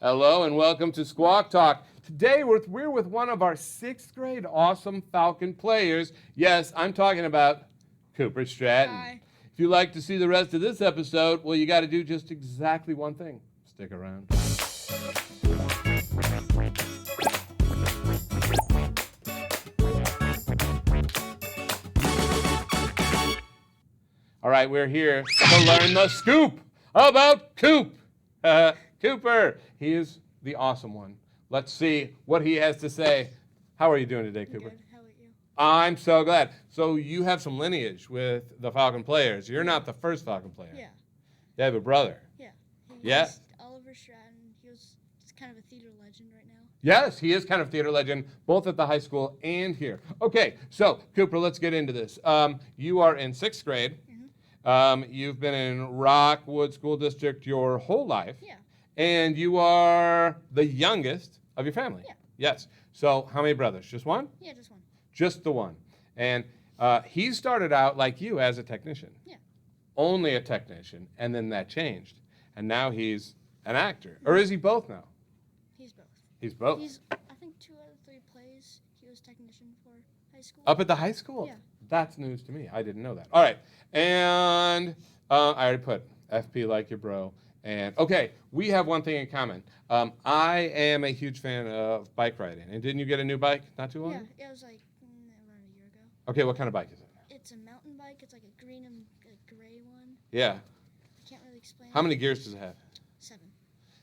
Hello and welcome to Squawk Talk. Today we're with one of our 6th grade awesome Falcon players. Yes, I'm talking about Cooper Stratton. Hi. If you'd like to see the rest of this episode, well, you got to do just exactly one thing. Stick around. All right, we're here to learn the scoop about Coop. Cooper, he is the awesome one. Let's see what he has to say. How are you doing today, Cooper? Good. How about you? I'm so glad. So you have some lineage with the Falcon players. You're not the first Falcon player. Yeah. You have a brother. Yeah. Yeah? Oliver Stratton. He's kind of a theater legend right now. Yes, he is kind of theater legend, both at the high school and here. Okay, so Cooper, let's get into this. You are in 6th grade. Mm-hmm. You've been in Rockwood School District your whole life. Yeah. And you are the youngest of your family. Yeah. Yes. So how many brothers? Just one? Yeah, just one. Just the one. And he started out like you as a technician. Yeah. Only a technician, and then that changed. And now he's an actor. Or is he both now? He's both. He's both. He's, I think, 2 out of 3 plays he was technician for high school. Up at the high school? Yeah. That's news to me. I didn't know that. All right. And I already put FP like your bro. And okay, we have one thing in common. I am a huge fan of bike riding. And didn't you get a new bike not too long ago? Yeah, it was like around a year ago. Okay, what kind of bike is it? It's a mountain bike. It's like a green and a gray one. Yeah. I can't really explain. How many gears does it have? 7.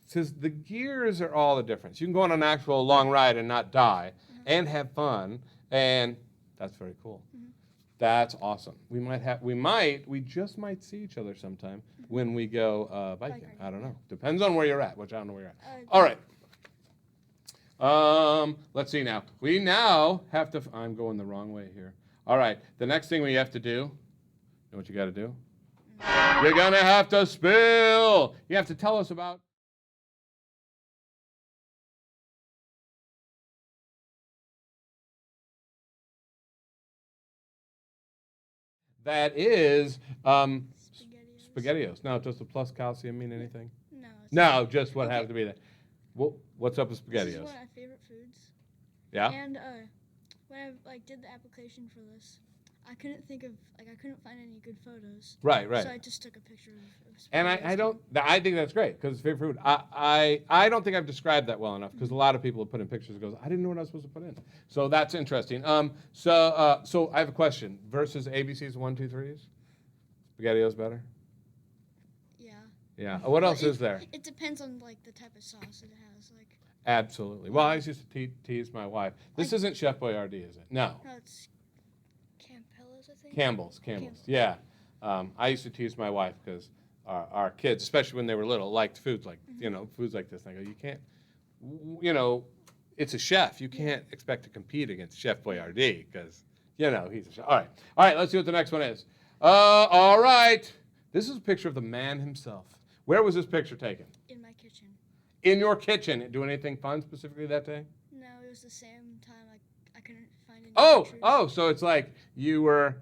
Says the gears are all the difference. You can go on an actual long ride and not die and have fun, and that's very cool. Mm-hmm. That's awesome. We just might see each other sometime when we go biking. riding, I don't know. Depends on where you're at, which I don't know where you're at. Uh, All right. Let's see now. We now have to, I'm going the wrong way here. All right. The next thing we have to do, you know what you got to do? You're going to have to spill. You have to tell us about. That is Spaghettios. Spaghettios. Now, does the plus calcium mean anything? No. It's No, just what Okay. happened to be that. What's up with This is Spaghettios? one of my favorite foods. Yeah? And when I did the application for this, I couldn't find any good photos. Right. So I just took a picture of And I think that's great because it's favorite food. I don't think I've described that well enough because a lot of people have put in pictures and goes, I didn't know what I was supposed to put in. So that's interesting. So I have a question. Versus ABC's 1, 2, 3s? Spaghettios better? Yeah. Yeah. What else is there? It depends on like the type of sauce it has. Like Absolutely. Well, I used to tease my wife. This isn't Chef Boyardee, is it? No. no, it's Campbell's, I think. Campbell's. Yeah. I used to tease my wife because our kids, especially when they were little, liked foods like, foods like this. And I go, you can't, it's a chef. You can't expect to compete against Chef Boyardee because, he's a chef. All right, let's see what the next one is. All right. This is a picture of the man himself. Where was this picture taken? In my kitchen. In your kitchen. Do anything fun specifically that day? No, it was the same time I couldn't find any pictures. So it's like you were,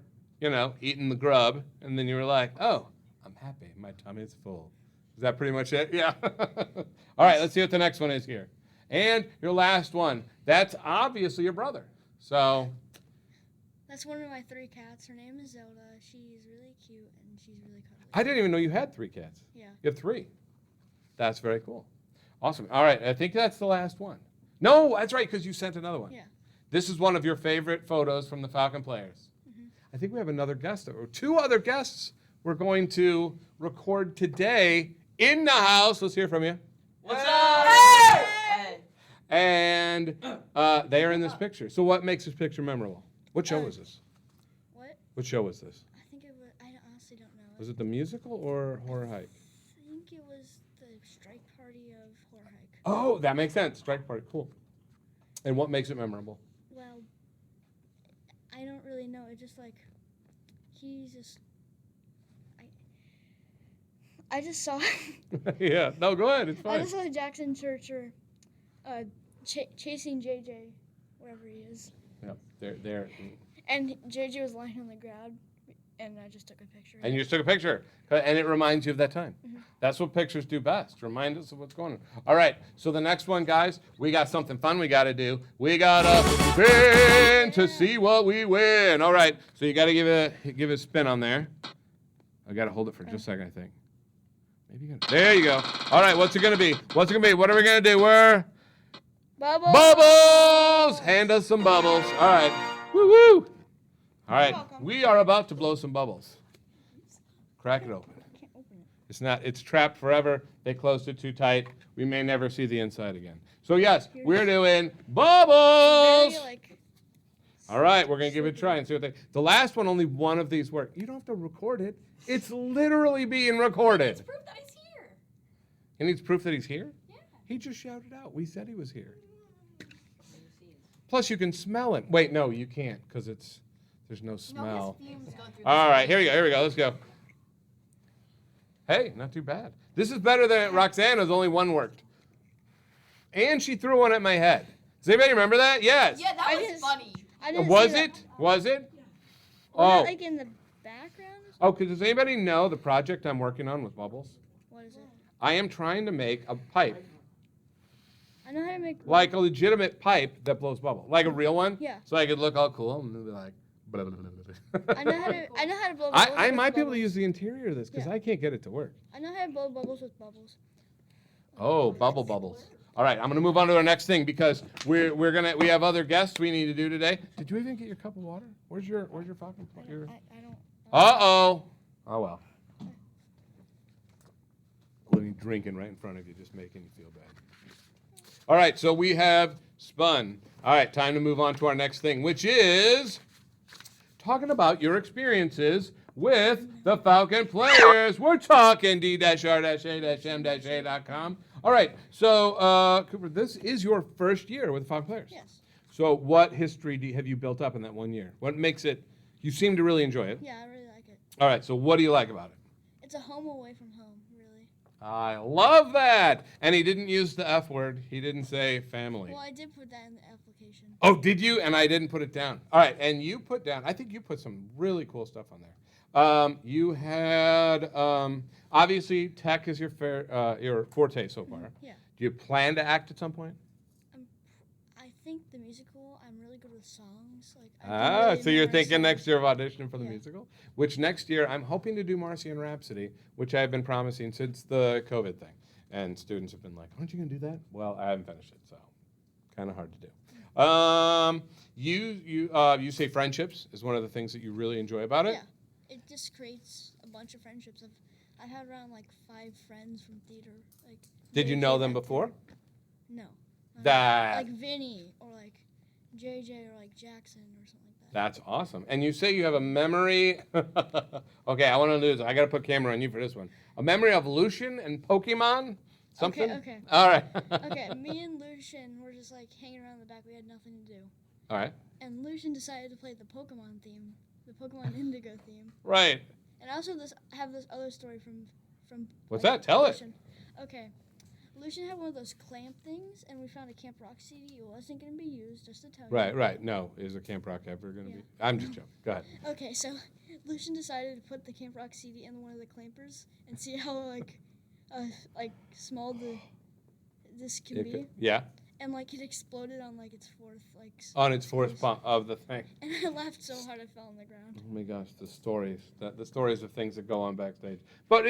eating the grub, and then you were like, oh, I'm happy. My tummy's full. Is that pretty much it? Yeah. All right, let's see what the next one is here. And your last one. That's obviously your brother. So. That's one of my 3 cats. Her name is Zelda. She's really cute, and she's really cuddly. I didn't even know you had 3 cats. Yeah. You have 3. That's very cool. Awesome. All right, I think that's the last one. No, that's right, because you sent another one. Yeah. This is one of your favorite photos from the Falcon players. Mm-hmm. I think we have another guest, or 2 other guests we're going to record today in the house. Let's hear from you. What's up? Hey! And they are in this picture. So what makes this picture memorable? What show was this? What? What show was this? I think it was. I honestly don't know. Was it the musical or Horror Hike? I think it was the strike party of Horror Hike. Oh, that makes sense. Strike Party. Cool. And what makes it memorable? Well, I don't really know. It's just like he's just. I just saw. Yeah. No, go ahead. It's I fine. just saw Jackson Churcher, chasing JJ, wherever he is, Yep. There. and JJ was lying on the ground, and I just took a picture. And you just took a picture, and it reminds you of that time. Mhm. That's what pictures do best. Remind us of what's going on. All right, so the next one, guys, we got something fun we got to do. We got to spin to see what we win. All right, so you got to give it a spin on there. I got to hold it for just a second, I think. There you go. All right, what's it going to be? What's it going to be? What are we going to do? We're... Bubbles. Bubbles! Hand us some bubbles. All right. Woo-woo! All right, we are about to blow some bubbles. Crack it open. It's trapped forever. They closed it too tight. We may never see the inside again. So yes, we're doing bubbles. All right, we're going to give it a try and see what they... The last one, only one of these worked. You don't have to record it. It's literally being recorded. It's proof that he's here. He needs proof that he's here? Yeah. He just shouted out. We said he was here. Plus, you can smell it. Wait, no, you can't because there's no smell. All right, here we go. Let's go. Hey, not too bad. This is better than Roxana's. Only one worked. And she threw one at my head. Does anybody remember that? Yes. Yeah, that was funny. Was it? Was it? Oh. Like in the background? Oh, does anybody know the project I'm working on with bubbles? What is it? I am trying to make a pipe. I know how to make... Like a legitimate pipe that blows bubble. Like a real one? Yeah. So I could look all cool and be like... Blah, blah, blah, blah. I know how to blow bubbles. I might be able to use the interior of this because I can't get it to work. I know how to blow bubbles with bubbles. Oh, bubbles. All right, I'm gonna move on to our next thing because we have other guests we need to do today. Did you even get your cup of water? Where's your fucking I don't. Oh well. When you're drinking right in front of you, just making you feel bad. All right, so we have spun. All right, time to move on to our next thing, which is talking about your experiences with the Falcon Players. We're talking D-R-A-M-A.com. All right, so Cooper, this is your first year with the Falcon Players. Yes. So what history have you built up in that 1 year? What makes it, you seem to really enjoy it. Yeah, I really like it. All right, so what do you like about it? It's a home away from home, really. I love that. And he didn't use the F word. He didn't say family. Well, I did put that in the application. Oh, did you? And I didn't put it down. All right, and you put down, I think you put some really cool stuff on there. You had, obviously, tech is your forte so far. Yeah. Do you plan to act at some point? I think the musical, I'm really good with songs. So you're thinking next year of auditioning for the Yeah. musical? Which next year, I'm hoping to do Marcy and Rhapsody, which I've been promising since the COVID thing. And students have been like, aren't you going to do that? Well, I haven't finished it, so kind of hard to do. You say friendships is one of the things that you really enjoy about it? Yeah. It just creates a bunch of friendships. I've had around 5 friends from theater. Did you know them before? No. That. Like Vinny or JJ or Jackson or something like that. That's awesome. And you say you have a memory. Okay, I want to do this. I got to put camera on you for this one. A memory of Lucian and Pokemon? Something? Okay. All right. Okay, me and Lucian were just hanging around in the back. We had nothing to do. All right. And Lucian decided to play the Pokemon theme, the Pokemon Indigo theme. Right. And I also have this other story from What's that? Tell Lucian. Okay. Lucian had one of those clamp things, and we found a Camp Rock CD. It wasn't going to be used, just to tell you. Right. No. Is a Camp Rock ever going to be? I'm just joking. Go ahead. Okay, so Lucian decided to put the Camp Rock CD in one of the clampers and see how, small this can be. Yeah. And, it exploded on, its fourth, On its fourth pump of the thing. And I laughed so hard I fell on the ground. Oh my gosh, the stories of things that go on backstage. But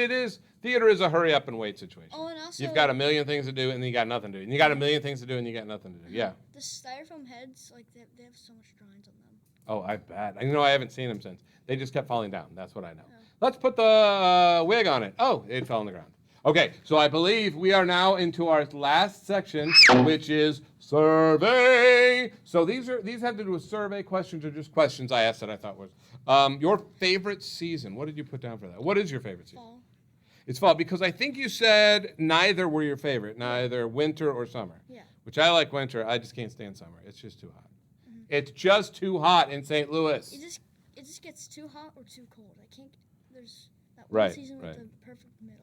theater is a hurry up and wait situation. Oh, and also You've got a million things to do and then you got nothing to do. And you got a million things to do and you got nothing to do. Yeah. The styrofoam heads, they have so much drawings on them. Oh, I bet. I haven't seen them since. They just kept falling down. That's what I know. Oh. Let's put the wig on it. Oh, it fell on the ground. Okay, so I believe we are now into our last section, which is survey. So these have to do with survey questions or just questions I asked that I thought was your favorite season. What did you put down for that? What is your favorite season? Fall. It's fall because I think you said neither were your favorite, neither winter or summer. Yeah. Which I like winter. I just can't stand summer. It's just too hot. Mm-hmm. It's just too hot in St. Louis. It just gets too hot or too cold. I can't. There's that one season with the perfect middle.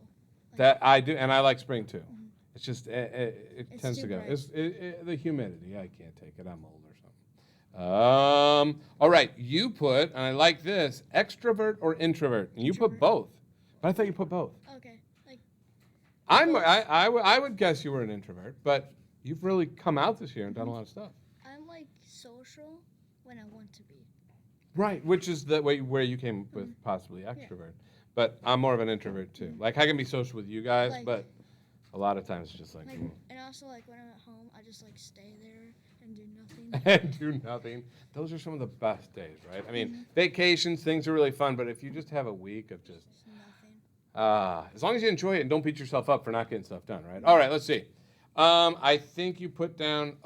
That I do, and I like spring too. Mm-hmm. It's just it tends to go. Bright. It's the humidity. I can't take it. I'm old or something. All right, you put, and I like this, extrovert or introvert, and you put both. But I thought you put both. Okay, I would guess you were an introvert, but you've really come out this year and done a lot of stuff. I'm like social when I want to be. Right, which is the way where you came with possibly extrovert. But I'm more of an introvert too. Like I can be social with you guys, Like- but a lot of times it's just like And also like when I'm at home, I just like stay there and do nothing. and do nothing. Those are some of the best days, right? I mean, vacations, things are really fun, but if you just have a week of just Just nothing. as long as you enjoy it and don't beat yourself up for not getting stuff done, right? All right, let's see. I think you put down.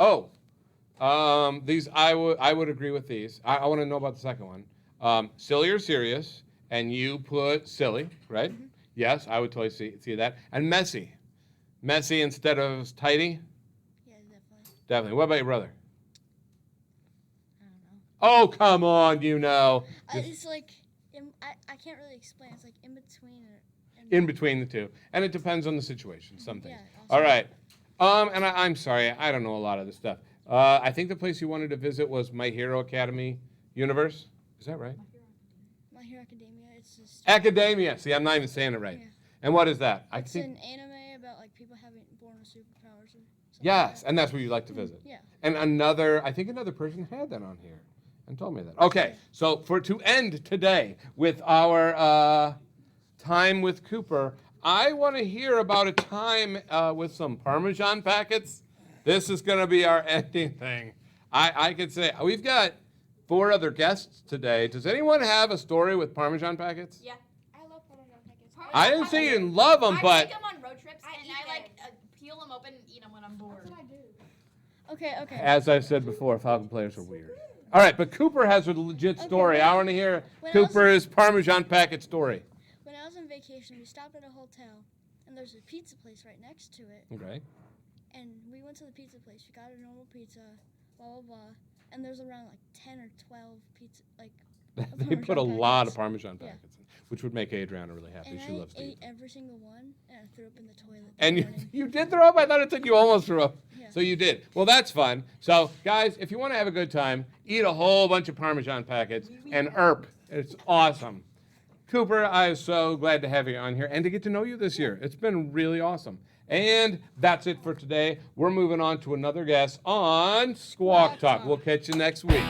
These I would agree with these. I want to know about the second one. Silly or serious, and you put silly, right? Yes, I would totally see that. And messy, messy instead of tidy. Yeah, definitely. Definitely. What about your brother? I don't know. Oh, come on, you know. It's like I can't really explain. It's like in between. In between the two, and it depends on the situation. Some things. Yeah, also. All right. And I'm sorry, I don't know a lot of this stuff. I think the place you wanted to visit was My Hero Academy Universe. Is that right? My Hero Academia. It's just. Academia. See, I'm not even saying it right. Yeah. And what is that? It's an anime about like people having born with superpowers. Or something Yes, like that. and that's where you'd like to visit. Yeah. And I think another person had that on here and told me that. Okay, so to end today with our time with Cooper, I want to hear about a time with some Parmesan packets. This is going to be our ending thing. I could say we've got 4 other guests today. Does anyone have a story with Parmesan packets? Yeah. I love Parmesan packets. I didn't say you didn't love them, I but take them on road trips, and I like peel them open and eat them when I'm bored. That's what I do. Okay. as I've said before, Falcon players are weird. All right, but Cooper has a legit story. I want to hear When I was- Cooper's Parmesan packet story. When I was on vacation, we stopped at a hotel, and there's a pizza place right next to it. Okay. And we went to the pizza place. We got a normal pizza, blah blah blah. And there's around like 10 or 12 pizza They put a lot of packets. Parmesan Yeah. packets in, which would make Adriana really happy. And She loves to I eat. ate every single one, and I threw up in the toilet. And that morning. you did throw up? I thought it said you almost threw up. Yeah. So you did. Well, that's fun. So, guys, if you want to have a good time, eat a whole bunch of Parmesan packets and ERP. It's awesome. Cooper, I am so glad to have you on here and to get to know you this year. It's been really awesome. And that's it for today. We're moving on to another guest on Squawk Talk. We'll catch you next week.